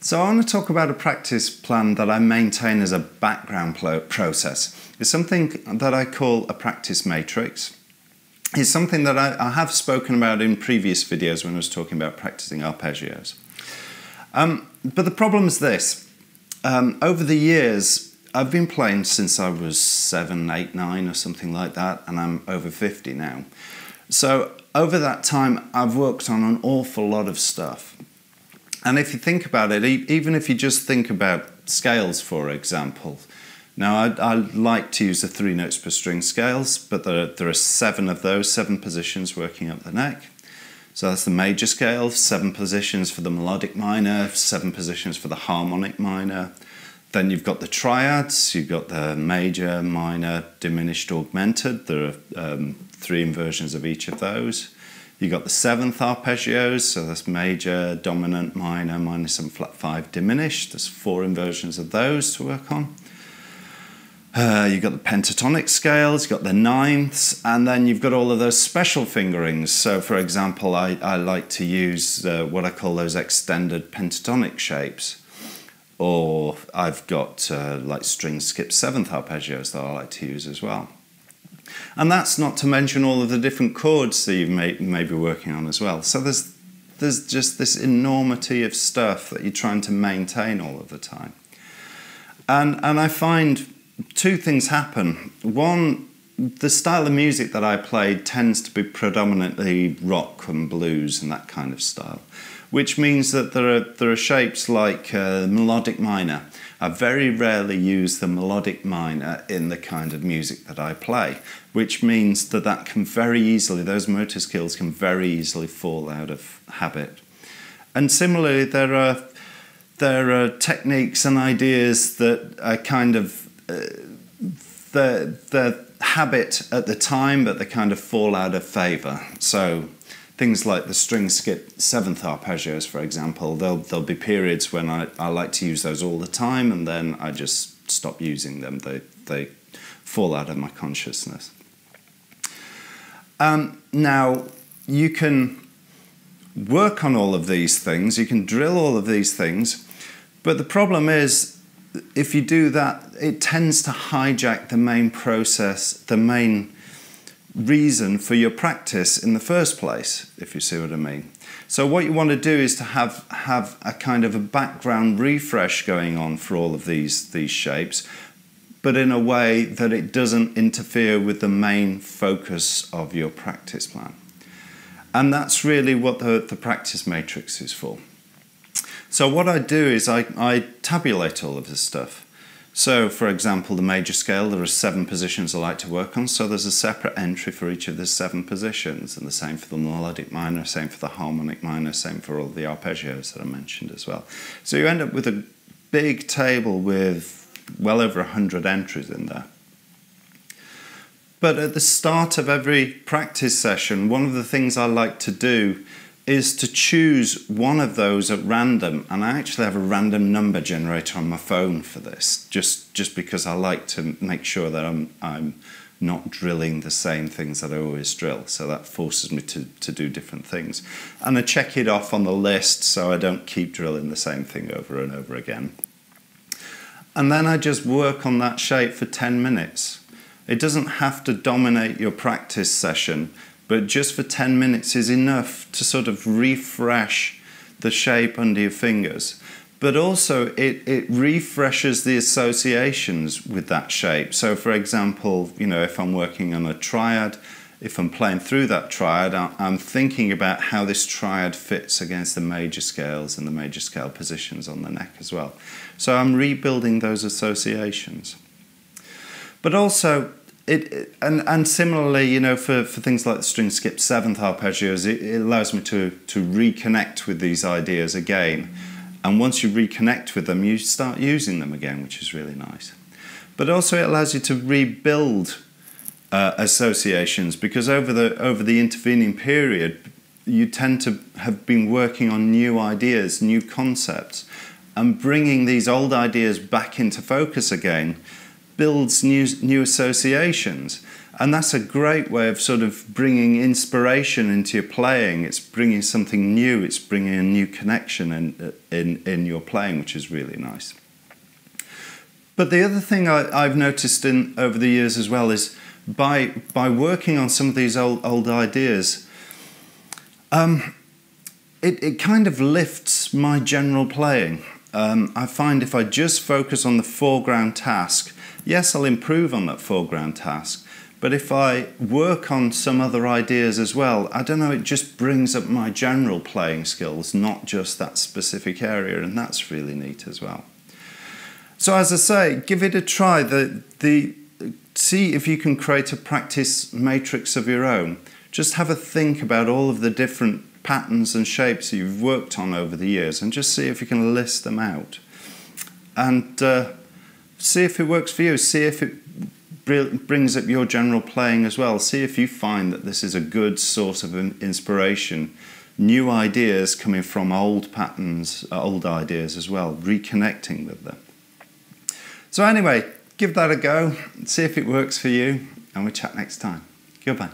So I want to talk about a practice plan that I maintain as a background process. It's something that I call a practice matrix. It's something that I have spoken about in previous videos when I was talking about practicing arpeggios. But the problem is this. Over the years, I've been playing since I was 7, 8, 9 or something like that, and I'm over 50 now. So over that time, I've worked on an awful lot of stuff. And if you think about it, even if you just think about scales, for example. Now, I like to use the 3 notes per string scales, but there are 7 of those, 7 positions working up the neck. So that's the major scale, 7 positions for the melodic minor, 7 positions for the harmonic minor. Then you've got the triads, you've got the major, minor, diminished, augmented. There are 3 inversions of each of those. You've got the 7th arpeggios, so that's major, dominant, minor, minor 7 flat 5 diminished. There's 4 inversions of those to work on. You've got the pentatonic scales, you've got the 9ths, and then you've got all of those special fingerings. So for example, I like to use what I call those extended pentatonic shapes. Or I've got like string skip 7th arpeggios that I like to use as well. And that's not to mention all of the different chords that you may be working on as well. So there's just this enormity of stuff that you're trying to maintain all of the time. And I find 2 things happen. One, the style of music that I play tends to be predominantly rock and blues and that kind of style, which means that there are shapes like melodic minor. I very rarely use the melodic minor in the kind of music that I play, which means that can very easily, those motor skills can very easily fall out of habit. And similarly, there are techniques and ideas that are kind of the habit at the time, but they kind of fall out of favour. So things like the string skip 7th arpeggios, for example, there'll be periods when I like to use those all the time, and then I just stop using them. They fall out of my consciousness. Now, you can work on all of these things, you can drill all of these things, but the problem is, if you do that, it tends to hijack the main process, the main reason for your practice in the first place, if you see what I mean. So what you want to do is to have a kind of a background refresh going on for all of these shapes, but in a way that it doesn't interfere with the main focus of your practice plan. And that's really what the practice matrix is for. So what I do is I tabulate all of this stuff. So, for example, the major scale, there are 7 positions I like to work on, so there's a separate entry for each of the 7 positions, and the same for the melodic minor, same for the harmonic minor, same for all the arpeggios that I mentioned as well. So you end up with a big table with well over 100 entries in there. But at the start of every practice session, one of the things I like to do is to choose one of those at random, and I actually have a random number generator on my phone for this, just because I like to make sure that I'm not drilling the same things that I always drill, so that forces me to do different things. And I check it off on the list so I don't keep drilling the same thing over and over again. And then I just work on that shape for 10 minutes. It doesn't have to dominate your practice session, but just for 10 minutes is enough to sort of refresh the shape under your fingers. But also it refreshes the associations with that shape. So for example, you know, if I'm working on a triad, if I'm playing through that triad, I'm thinking about how this triad fits against the major scales and the major scale positions on the neck as well. So I'm rebuilding those associations. But also, and similarly, you know, for things like the string skip 7th arpeggios, it allows me to reconnect with these ideas again. And once you reconnect with them, you start using them again, which is really nice. But also it allows you to rebuild associations, because over the intervening period, you tend to have been working on new ideas, new concepts, and bringing these old ideas back into focus again builds new associations. And that's a great way of sort of bringing inspiration into your playing. It's bringing something new. It's bringing a new connection in your playing, which is really nice. But the other thing I've noticed over the years as well is by working on some of these old ideas, it kind of lifts my general playing. I find if I just focus on the foreground task, yes, I'll improve on that foreground task. But if I work on some other ideas as well, I don't know, it just brings up my general playing skills, not just that specific area, and that's really neat as well. So as I say, give it a try. See if you can create a practice matrix of your own. Just have a think about all of the different patterns and shapes that you've worked on over the years, and just see if you can list them out. And see if it works for you. See if it brings up your general playing as well. See if you find that this is a good source of inspiration. New ideas coming from old patterns, old ideas as well, reconnecting with them. So anyway, give that a go, see if it works for you, and we'll chat next time. Goodbye.